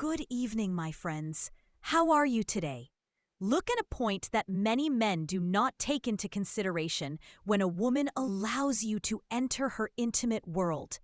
Good evening, my friends. How are you today? Look at a point that many men do not take into consideration when a woman allows you to enter her intimate world.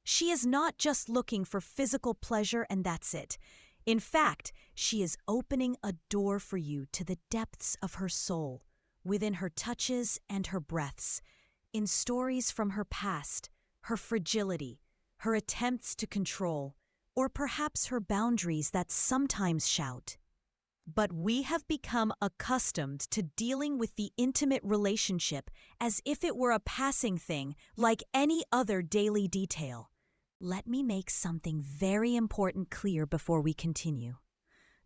She is not just looking for physical pleasure and that's it. In fact, she is opening a door for you to the depths of her soul, within her touches and her breaths, in stories from her past, her fragility, her attempts to control, or perhaps her boundaries that sometimes shout. But we have become accustomed to dealing with the intimate relationship as if it were a passing thing, like any other daily detail. Let me make something very important clear before we continue.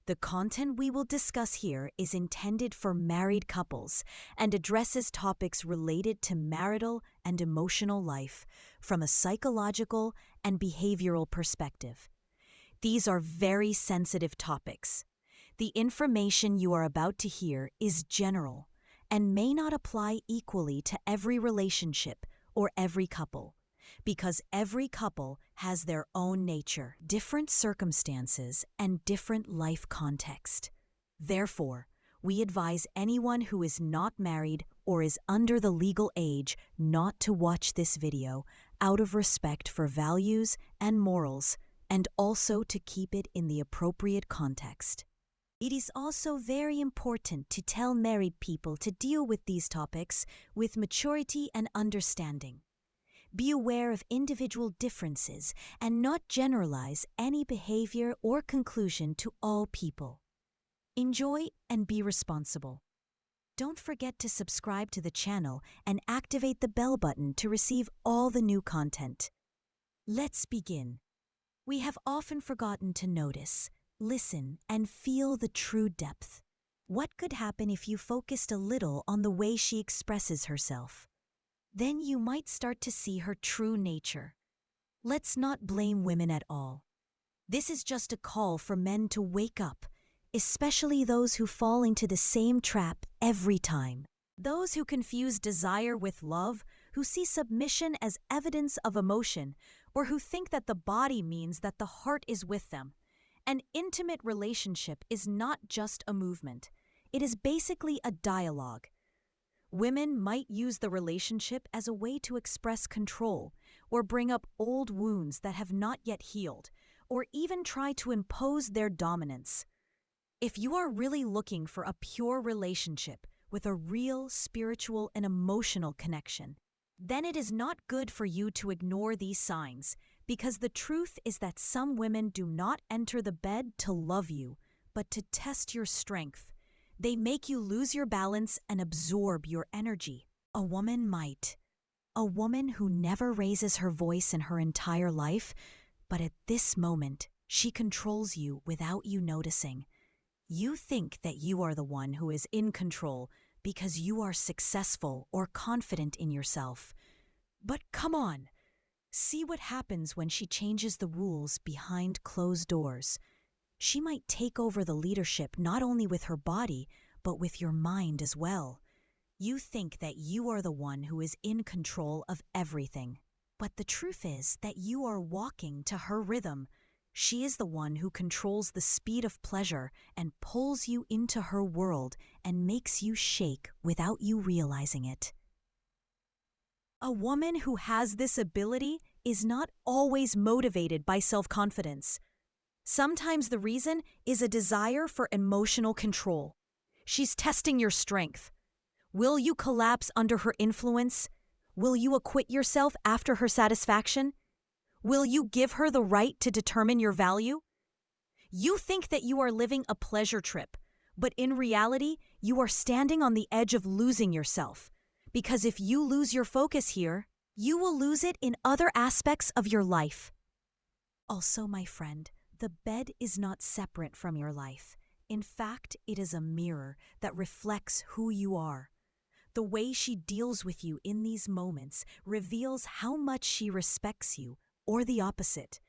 The content we will discuss here is intended for married couples and addresses topics related to marital and emotional life from a psychological and behavioral perspective. These are very sensitive topics. The information you are about to hear is general and may not apply equally to every relationship or every couple, because every couple has their own nature, different circumstances, and different life context. Therefore, we advise anyone who is not married or is under the legal age not to watch this video out of respect for values and morals, and also to keep it in the appropriate context. It is also very important to tell married people to deal with these topics with maturity and understanding. Be aware of individual differences and not generalize any behavior or conclusion to all people. Enjoy and be responsible. Don't forget to subscribe to the channel and activate the bell button to receive all the new content. Let's begin. We have often forgotten to notice, listen, and feel the true depth. What could happen if you focused a little on the way she expresses herself? Then you might start to see her true nature. Let's not blame women at all. This is just a call for men to wake up, especially those who fall into the same trap every time. Those who confuse desire with love, who see submission as evidence of emotion, or who think that the body means that the heart is with them. An intimate relationship is not just a movement. It is basically a dialogue. Women might use the relationship as a way to express control, or bring up old wounds that have not yet healed, or even try to impose their dominance. If you are really looking for a pure relationship with a real spiritual and emotional connection, then it is not good for you to ignore these signs, because the truth is that some women do not enter the bed to love you, but to test your strength. They make you lose your balance and absorb your energy. A woman might. A woman who never raises her voice in her entire life, but at this moment, she controls you without you noticing. You think that you are the one who is in control because you are successful or confident in yourself. But come on, see what happens when she changes the rules behind closed doors. She might take over the leadership not only with her body, but with your mind as well. You think that you are the one who is in control of everything. But the truth is that you are walking to her rhythm. She is the one who controls the speed of pleasure and pulls you into her world and makes you shake without you realizing it. A woman who has this ability is not always motivated by self-confidence. Sometimes the reason is a desire for emotional control. She's testing your strength. Will you collapse under her influence? Will you acquit yourself after her satisfaction? Will you give her the right to determine your value? You think that you are living a pleasure trip, but in reality, you are standing on the edge of losing yourself. Because if you lose your focus here, you will lose it in other aspects of your life. Also, my friend, the bed is not separate from your life. In fact, it is a mirror that reflects who you are. The way she deals with you in these moments reveals how much she respects you, or the opposite.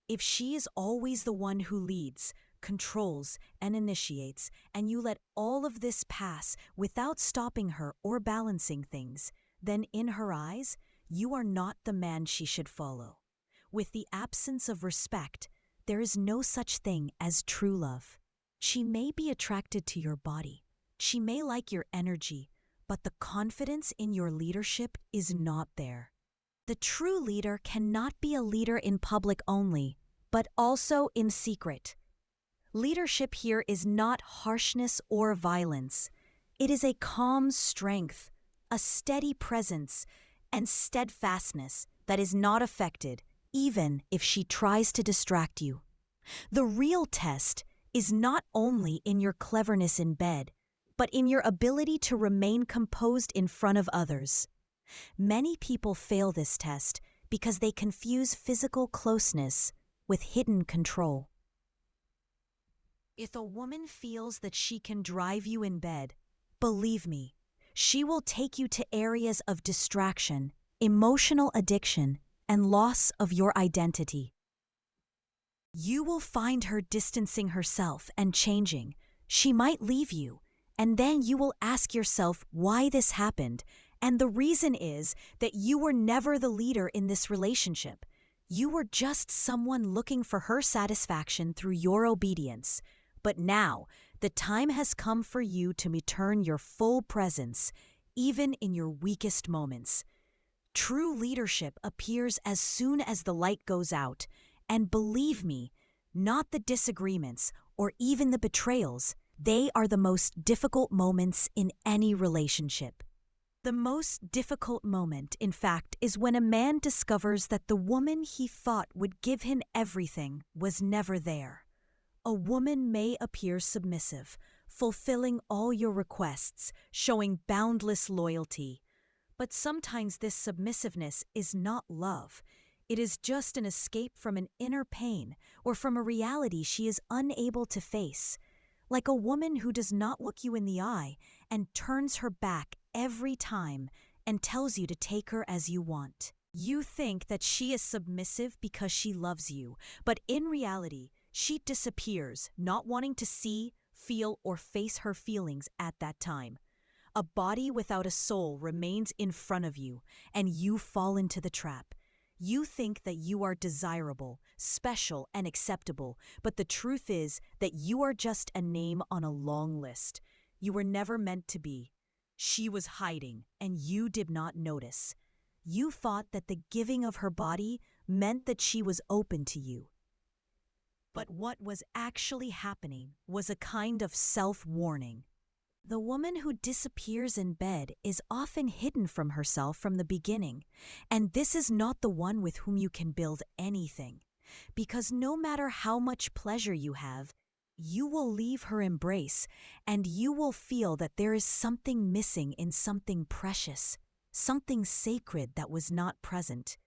If she is always the one who leads, controls, and initiates, and you let all of this pass without stopping her or balancing things, then in her eyes, you are not the man she should follow. With the absence of respect, there is no such thing as true love. She may be attracted to your body. She may like your energy, but the confidence in your leadership is not there. The true leader cannot be a leader in public only, but also in secret. Leadership here is not harshness or violence. It is a calm strength, a steady presence, and steadfastness that is not affected, even if she tries to distract you. The real test is not only in your cleverness in bed, but in your ability to remain composed in front of others. Many people fail this test because they confuse physical closeness with hidden control. If a woman feels that she can drive you in bed, believe me, she will take you to areas of distraction, emotional addiction, and loss of your identity. You will find her distancing herself and changing. She might leave you, and then you will ask yourself why this happened, and the reason is that you were never the leader in this relationship. You were just someone looking for her satisfaction through your obedience. But now, the time has come for you to return your full presence, even in your weakest moments. True leadership appears as soon as the light goes out, and believe me, not the disagreements or even the betrayals. They are the most difficult moments in any relationship. The most difficult moment, in fact, is when a man discovers that the woman he thought would give him everything was never there. A woman may appear submissive, fulfilling all your requests, showing boundless loyalty. But sometimes this submissiveness is not love. It is just an escape from an inner pain or from a reality she is unable to face. Like a woman who does not look you in the eye and turns her back every time and tells you to take her as you want. You think that she is submissive because she loves you, but in reality, she disappears, not wanting to see, feel, or face her feelings at that time. A body without a soul remains in front of you, and you fall into the trap. You think that you are desirable, special, and acceptable, but the truth is that you are just a name on a long list. You were never meant to be. She was hiding, and you did not notice. You thought that the giving of her body meant that she was open to you. But what was actually happening was a kind of self-warning. The woman who disappears in bed is often hidden from herself from the beginning, and this is not the one with whom you can build anything, because no matter how much pleasure you have, you will leave her embrace, and you will feel that there is something missing in something precious, something sacred that was not present.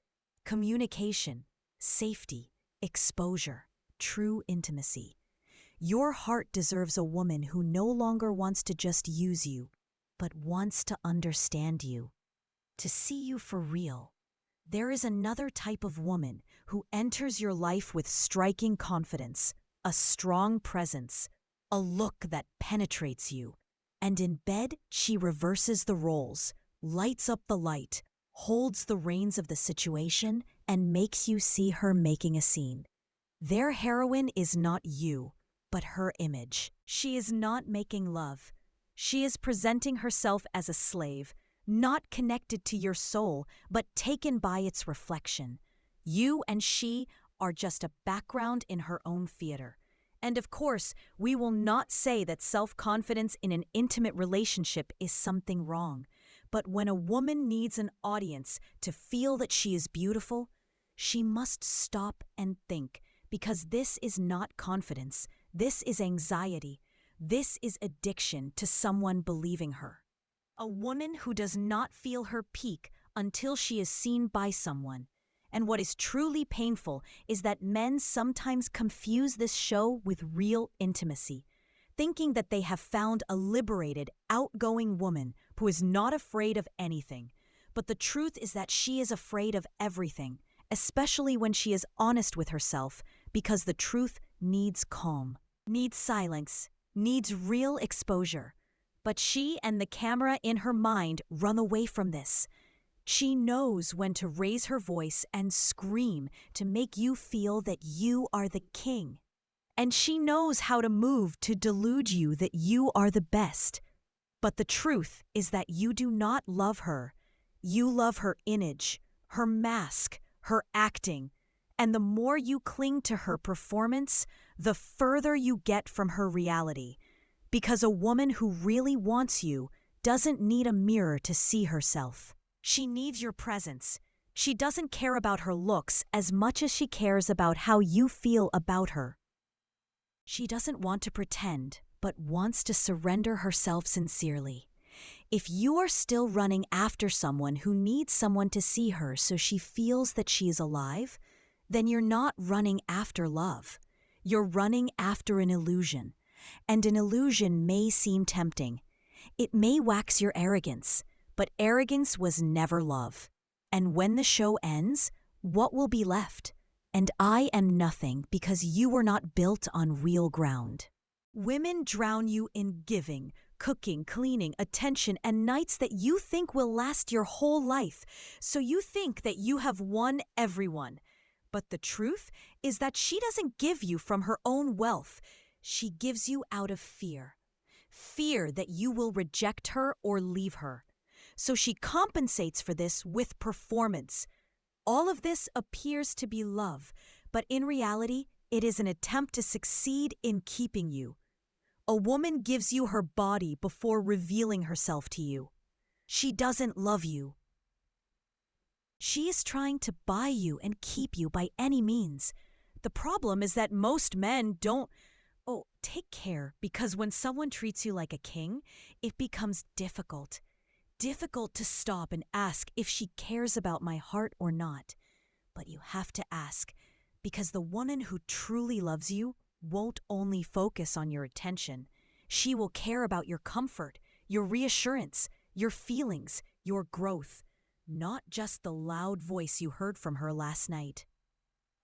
Communication, safety, exposure, true intimacy. Your heart deserves a woman who no longer wants to just use you, but wants to understand you, to see you for real. There is another type of woman who enters your life with striking confidence, a strong presence, a look that penetrates you. And in bed, she reverses the roles, lights up the light, holds the reins of the situation, and makes you see her making a scene. Their heroine is not you, but her image. She is not making love. She is presenting herself as a slave, not connected to your soul, but taken by its reflection. You and she are just a background in her own theater. And of course, we will not say that self-confidence in an intimate relationship is something wrong. But when a woman needs an audience to feel that she is beautiful, she must stop and think, because this is not confidence. This is anxiety. This is addiction to someone believing her. A woman who does not feel her peak until she is seen by someone. And what is truly painful is that men sometimes confuse this show with real intimacy, thinking that they have found a liberated, outgoing woman who is not afraid of anything. But the truth is that she is afraid of everything, especially when she is honest with herself, because the truth needs calm, needs silence, needs real exposure. But she and the camera in her mind run away from this. She knows when to raise her voice and scream to make you feel that you are the king. And she knows how to move to delude you that you are the best. But the truth is that you do not love her. You love her image, her mask, her acting. And the more you cling to her performance, the further you get from her reality. Because a woman who really wants you doesn't need a mirror to see herself. She needs your presence. She doesn't care about her looks as much as she cares about how you feel about her. She doesn't want to pretend, but wants to surrender herself sincerely. If you are still running after someone who needs someone to see her so she feels that she is alive, then you're not running after love. You're running after an illusion. And an illusion may seem tempting. It may wax your arrogance, but arrogance was never love. And when the show ends, what will be left? And I am nothing because you were not built on real ground. Women drown you in giving, cooking, cleaning, attention, and nights that you think will last your whole life. So you think that you have won everyone. But the truth is that she doesn't give you from her own wealth. She gives you out of fear. Fear that you will reject her or leave her. So she compensates for this with performance. All of this appears to be love, but in reality, it is an attempt to succeed in keeping you. A woman gives you her body before revealing herself to you. She doesn't love you. She is trying to buy you and keep you by any means. The problem is that most men don't. Oh, take care, because when someone treats you like a king, it becomes difficult. Difficult to stop and ask if she cares about my heart or not. But you have to ask, because the woman who truly loves you won't only focus on your attention. She will care about your comfort, your reassurance, your feelings, your growth, not just the loud voice you heard from her last night.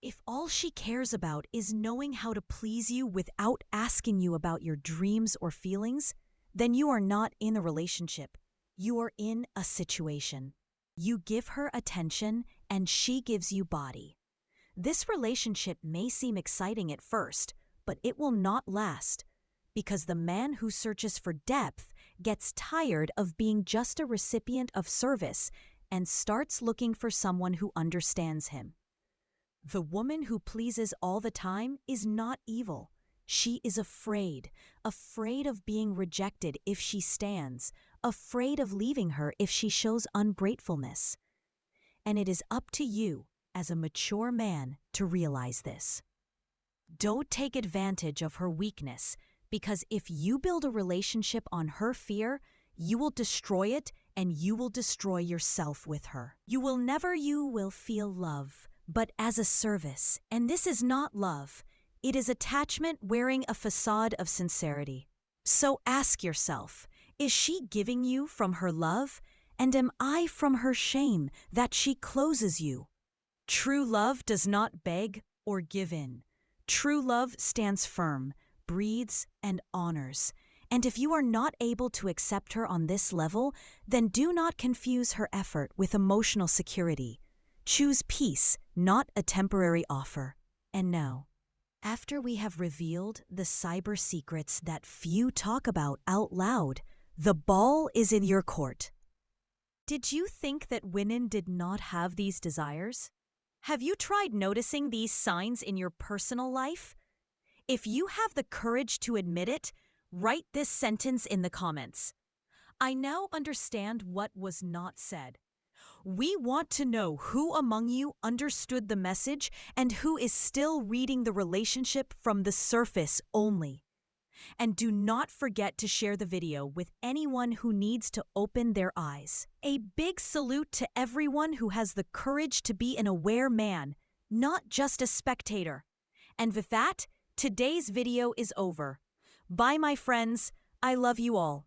If all she cares about is knowing how to please you without asking you about your dreams or feelings, then you are not in a relationship. You are in a situation. You give her attention and she gives you body. This relationship may seem exciting at first, but it will not last, because the man who searches for depth gets tired of being just a recipient of service and starts looking for someone who understands him. The woman who pleases all the time is not evil. She is afraid of being rejected if she stands, afraid of leaving her if she shows ungratefulness. And it is up to you, as a mature man, to realize this. Don't take advantage of her weakness, because if you build a relationship on her fear, you will destroy it and you will destroy yourself with her. You will feel love, but as a service, and this is not love. It is attachment wearing a facade of sincerity. So ask yourself, is she giving you from her love? And am I from her shame that she closes you? True love does not beg or give in. True love stands firm, breeds, and honors. And if you are not able to accept her on this level, then do not confuse her effort with emotional security. Choose peace, not a temporary offer. And no. After we have revealed the cyber secrets that few talk about out loud, the ball is in your court. Did you think that women did not have these desires? Have you tried noticing these signs in your personal life? If you have the courage to admit it, write this sentence in the comments. I now understand what was not said. We want to know who among you understood the message and who is still reading the relationship from the surface only. And do not forget to share the video with anyone who needs to open their eyes. A big salute to everyone who has the courage to be an aware man, not just a spectator. And with that, today's video is over. Bye, my friends. I love you all.